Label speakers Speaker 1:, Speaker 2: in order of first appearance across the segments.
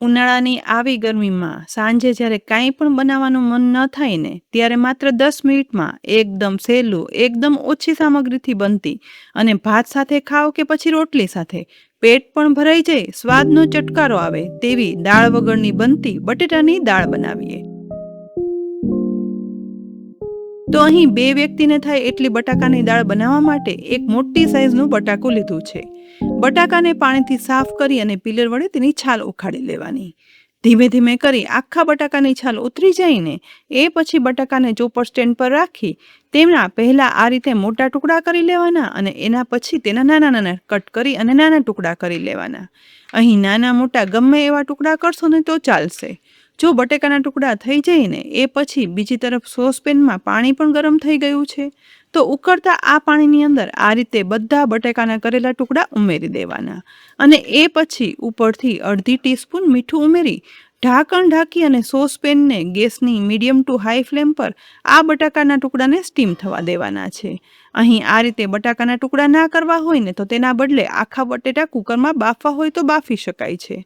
Speaker 1: ઉનાળાની આવી ગરમીમાં સાંજે જ્યારે કાંઈ પણ બનાવવાનું મન ન થાય ને ત્યારે માત્ર 10 મિનિટમાં એકદમ સહેલું, એકદમ ઓછી સામગ્રીથી બનતી અને ભાત સાથે ખાઓ કે પછી રોટલી સાથે પેટ પણ ભરાઈ જાય, સ્વાદનો ચટકારો આવે તેવી દાળ વગરની બનતી બટેટાની દાળ બનાવીએ. તો અહીં 2 વ્યક્તિને થાય એટલી બટાકાની દાળ બનાવવા માટે એક મોટી સાઈઝનું બટાકું લીધું છે. બટાકાને પાણીથી સાફ કરી અને પીલર વડે તેની છાલ ઉખાડી લેવાની. ધીમે ધીમે કરી આખા બટાકાની છાલ ઉતરી જાય ને એ પછી બટાકાને ચોપર સ્ટેન્ડ પર રાખી તેમના પહેલા આ રીતે મોટા ટુકડા કરી લેવાના અને એના પછી તેના નાના નાના કટ કરી અને નાના ટુકડા કરી લેવાના. અહીં નાના મોટા ગમે એવા ટુકડા કરશો ને તો ચાલશે. જો બટેકાના ટુકડા થઈ જાય ને એ પછી બીજી તરફ સોસપેનમાં પાણી પણ ગરમ થઈ ગયું છે તો ઉકળતા આ પાણીની અંદર આ રીતે બધા બટેકાના કરેલા ટુકડા ઉમેરી દેવાના અને એ પછી ઉપરથી અડધી ટીસ્પૂન મીઠું ઉમેરી ઢાંકણ ઢાંકી અને સોસપેનને ગેસની મીડિયમ ટુ હાઈ ફ્લેમ પર આ બટાકાના ટુકડાને સ્ટીમ થવા દેવાના છે. અહીં આ રીતે બટાકાના ટુકડા ના કરવા હોય ને તો તેના બદલે આખા બટેટા કુકરમાં બાફવા હોય તો બાફી શકાય છે.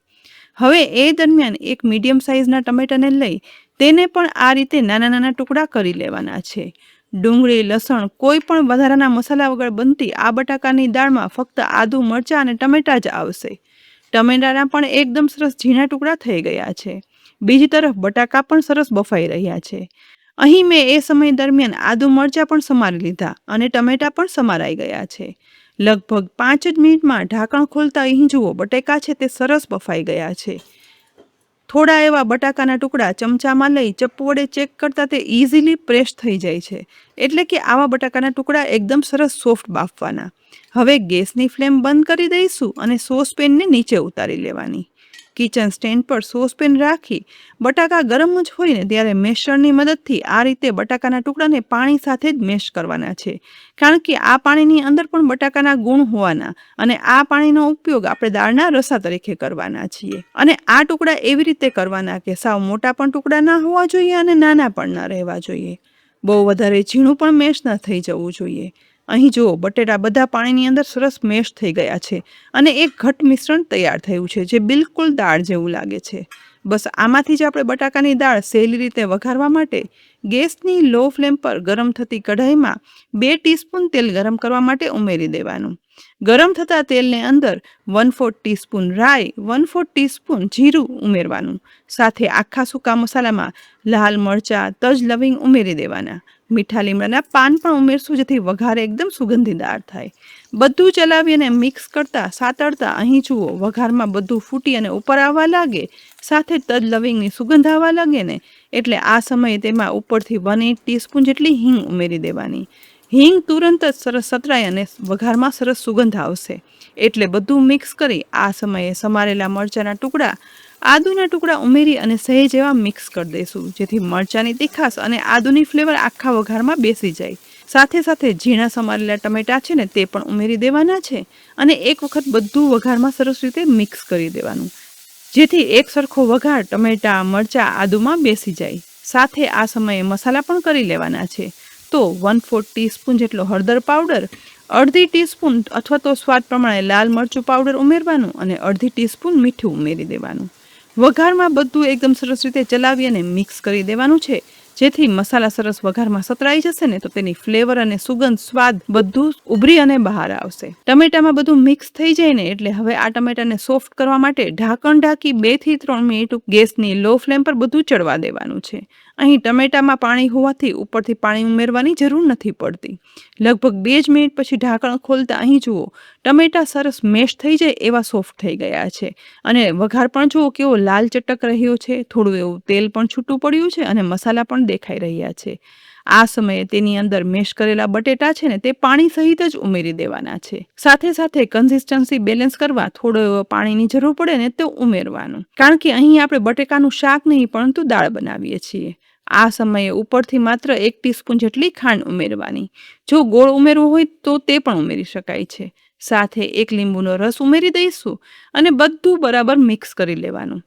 Speaker 1: હવે એ દરમિયાન એક મીડિયમ સાઇઝના ટમેટાને લઈ તેને પણ આ રીતે નાના નાના ટુકડા કરી લેવાના છે. ડુંગળી, લસણ કોઈ પણ વધારાના મસાલા વગર બનતી આ બટાકાની દાળમાં ફક્ત આદુ, મરચાં અને ટમેટા જ આવશે. ટમેટાના પણ એકદમ સરસ ઝીણા ટુકડા થઈ ગયા છે. બીજી તરફ બટાકા પણ સરસ બફાઈ રહ્યા છે. અહીં મેં એ સમય દરમિયાન આદુ, મરચાં પણ સમારી લીધા અને ટમેટા પણ સમારાઈ ગયા છે. લગભગ 5 જ મિનિટમાં ઢાંકણ ખોલતા અહીં જુઓ બટેકા છે તે સરસ બફાઈ ગયા છે. થોડા એવા બટાકાના ટુકડા ચમચામાં લઈ ચપ્પુ વડે ચેક કરતા તે ઇઝીલી પ્રેસ થઈ જાય છે. એટલે કે આવા બટાકાના ટુકડા એકદમ સરસ સોફ્ટ બાફવાના. હવે ગેસની ફ્લેમ બંધ કરી દઈશું અને સોસપેનને નીચે ઉતારી લેવાની. કિચન સ્ટેન્ડ પર સોસપેન રાખી બટાકા ગરમ જ હોય ને ત્યારે મેશરની મદદથી આ રીતે બટાકાના ટુકડાને પાણી સાથે જ મેશ કરવાના છે. કારણ કે આ પાણીની અંદર પણ બટાકાના ગુણ હોવાના અને આ પાણીનો ઉપયોગ આપણે દાળના રસા તરીકે કરવાના છીએ. અને આ ટુકડા એવી રીતે કરવાના કે સાવ મોટા પણ ટુકડા ના હોવા જોઈએ અને નાના પણ ના રહેવા જોઈએ. બહુ વધારે ઝીણું પણ મેશ ન થઈ જવું જોઈએ. અહીં જુઓ બટેટા બધા પાણીની અંદર સરસ મેશ થઈ ગયા છે અને એક ઘટ મિશ્રણ તૈયાર થયું છે જે બિલકુલ દાળ જેવું લાગે છે. બસ આમાંથી જ આપણે બટાકાની દાળ સહેલી રીતે વઘારવા માટે ગેસની લો ફ્લેમ પર ગરમ થતી કઢાઈમાં 2 ટીસ્પૂન તેલ ગરમ કરવા માટે ઉમેરી દેવાનું. ગરમ થતા તેલને અંદર 1/4 ટીસ્પૂન રાઈ, 1/4 ટીસ્પૂન જીરું ઉમેરવાનું. સાથે આખા સૂકા મસાલામાં લાલ મરચાં, તજ, લવિંગ ઉમેરી દેવાના. મીઠા લીમડાના પાન પણ ઉમેરશું જેથી વઘાર એકદમ સુગંધીદાર થાય. બધું ચલાવી અને મિક્સ કરતા સાતળતા અહીં જુઓ વઘારમાં બધું ફૂટી અને ઉપર આવવા લાગે સાથે તજ લવિંગની સુગંધ આવવા લાગે ને એટલે આ સમયે તેમાં ઉપરથી 1/8 ટીસ્પૂન જેટલી હિંગ ઉમેરી દેવાની. હિંગ તુરંત જ સરસ સતરાય અને વઘારમાં સરસ સુગંધ આવશે. એટલે બધું મિક્સ કરી આ સમયે સમારેલા મરચાંના ટુકડા, આદુના ટુકડા ઉમેરી અને સહેજ એવા મિક્સ કરી દઈશું જેથી મરચાંની તીખાશ અને આદુની ફ્લેવર આખા વઘારમાં બેસી જાય. સાથે સાથે ઝીણા સમારેલા ટમેટા છે ને તે પણ ઉમેરી દેવાના છે અને એક વખત બધું વઘારમાં સરસ રીતે મિક્સ કરી દેવાનું જેથી એક સરખો વઘાર ટમેટા, મરચાં, આદુમાં બેસી જાય. સાથે આ સમયે મસાલા પણ કરી લેવાના છે. તો 1/4 ટીસ્પૂન જેટલો હળદર પાવડર, અડધી ટીસ્પૂન અથવા તો સ્વાદ પ્રમાણે લાલ મરચું પાવડર ઉમેરવાનું અને અડધી ટીસ્પૂન મીઠું ઉમેરી દેવાનું. વઘારમાં બધું એકદમ સરસ રીતે ચલાવી અને મિક્સ કરી દેવાનું છે જેથી મસાલા સરસ વઘારમાં સતરાઈ જશે ને તો તેની ફ્લેવર અને સુગંધ, સ્વાદ બધું ઉભરી અને બહાર આવશે. ટમેટામાં બધું મિક્સ થઈ જાય ને એટલે હવે આ ટમેટાને સોફ્ટ કરવા માટે ઢાંકણ ઢાંકી 2 થી 3 મિનિટ ગેસની લો ફ્લેમ પર બધું ચડવા દેવાનું છે. અહીં ટમેટામાં પાણી હોવાથી ઉપરથી પાણી ઉમેરવાની જરૂર નથી પડતી. લગભગ 2 જ મિનિટ પછી ઢાંકણ ખોલતા અહીં જુઓ ટમેટા સરસ મેશ થઈ જાય એવા સોફ્ટ થઈ ગયા છે અને વઘાર પણ જુઓ કેવો લાલ ચટક રહ્યો છે. થોડું એવું તેલ પણ છૂટું પડ્યું છે અને મસાલા પણ દેખાઈ રહ્યા છે. આ સમયે તેની અંદર મેશ કરેલા બટેટા છે ને તે પાણી સહિત જ ઉમેરી દેવાના છે. સાથે સાથે કન્સિસ્ટન્સી બેલેન્સ કરવા થોડો એવો પાણીની જરૂર પડે ને તો ઉમેરવાનું. કારણ કે અહીં આપણે બટેકાનું શાક નહીં પરંતુ દાળ બનાવીએ છીએ. આ સમયે ઉપરથી માત્ર 1 ટીસ્પૂન જેટલી ખાંડ ઉમેરવાની. જો ગોળ ઉમેરવો હોય તો તે પણ ઉમેરી શકાય છે. સાથે 1 લીંબુનો રસ ઉમેરી દઈશું અને બધું બરાબર મિક્સ કરી લેવાનું.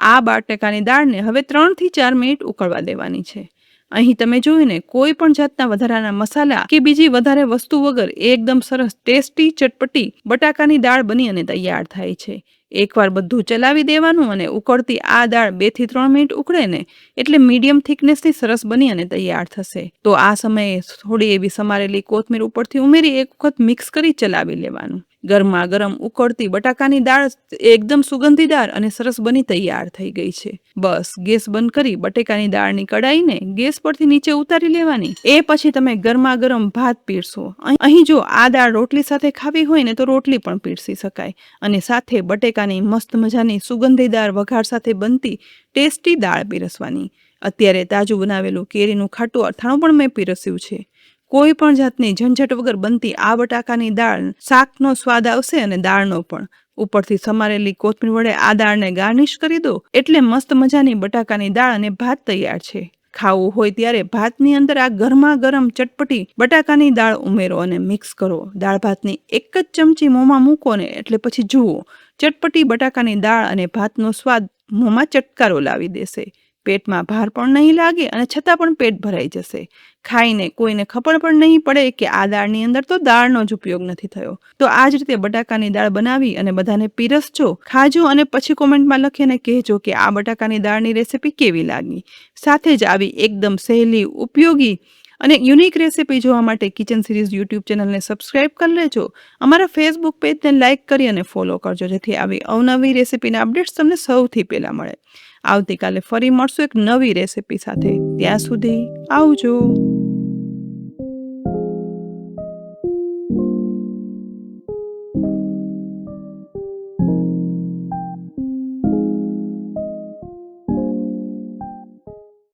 Speaker 1: આ બટેકાની દાળને હવે 3 થી 4 મિનિટ ઉકળવા દેવાની છે. અહીં તમે જોયું ને, કોઈ પણ જાતના વધારાના મસાલા કે બીજી વધારે વસ્તુ વગર એકદમ સરસ ટેસ્ટી ચટપટી બટાકાની દાળ બની અને તૈયાર થાય છે. એકવાર બધું ચલાવી દેવાનું અને ઉકળતી આ દાળ 2 થી 3 મિનિટ ઉકળે ને એટલે મીડિયમ થિકનેસની સરસ બની અને તૈયાર થશે. તો આ સમયે થોડી એવી સમારેલી કોથમીર ઉપરથી ઉમેરી એક વખત મિક્સ કરી ચલાવી લેવાનું. ગરમા ગરમ ઉકળતી બટાકાની દાળ એકદમ સુગંધીદાર અને સરસ બની તૈયાર થઈ ગઈ છે. બસ ગેસ બંધ કરી બટેકાની દાળની કડાઈને ગેસ પરથી નીચે ઉતારી લેવાની. એ પછી તમે ગરમા ગરમ ભાત પીરસો. અહીં જો આ દાળ રોટલી સાથે ખાવી હોય ને તો રોટલી પણ પીરસી શકાય અને સાથે બટેકાની મસ્ત મજાની સુગંધીદાર વઘાર સાથે બનતી ટેસ્ટી દાળ પીરસવાની. અત્યારે તાજું બનાવેલું કેરીનું ખાટું અથાણું પણ મેં પીરસ્યું છે. કોઈ પણ જાતની ઝંઝટ વગર બનતી આ બટાકાની દાળ શાકનો સ્વાદ આવશે અને દાળનો પણ. ઉપરથી સમારેલી કોથમીર વડે આ દાળને ગાર્નિશ કરી દો એટલે મસ્ત મજાની બટાકાની દાળ અને ભાત તૈયાર છે. ખાવું હોય ત્યારે ભાતની અંદર આ ગરમા ગરમ ચટપટી બટાકાની દાળ ઉમેરો અને મિક્સ કરો. દાળ ભાતની એક જ ચમચી મોંમાં મૂકો ને એટલે પછી જુઓ, ચટપટી બટાકાની દાળ અને ભાતનો સ્વાદ મોંમાં ચટકારો લાવી દેશે. પેટમાં ભાર પણ નહીં લાગે અને છતાં પણ પેટ ભરાઈ જશે. ખાઈને કોઈને ખબર પણ નહીં પડે કે આ દાળની અંદર તો દાળનો જ ઉપયોગ નથી થયો. તો આ જ રીતે બટાકાની દાળ બનાવી અને બધાને પીરસજો, ખાજો અને પછી કોમેન્ટમાં લખીને કહેજો કે આ બટાકાની દાળની રેસીપી કેવી લાગી. સાથે જ આવી એકદમ સહેલી, ઉપયોગી અને યુનિક રેસીપી જોવા માટે કિચન સિરીઝ યુટ્યુબ ચેનલને સબસ્ક્રાઇબ કરી લેજો. અમારા ફેસબુક પેજને લાઇક કરી અને ફોલો કરજો, જેથી આવી અવનવી રેસીપીના અપડેટ્સ તમને સૌથી પહેલા મળે. આવતીકાલે ફરી મળશું એક નવી રેસીપી સાથે. ત્યાં સુધી આવજો.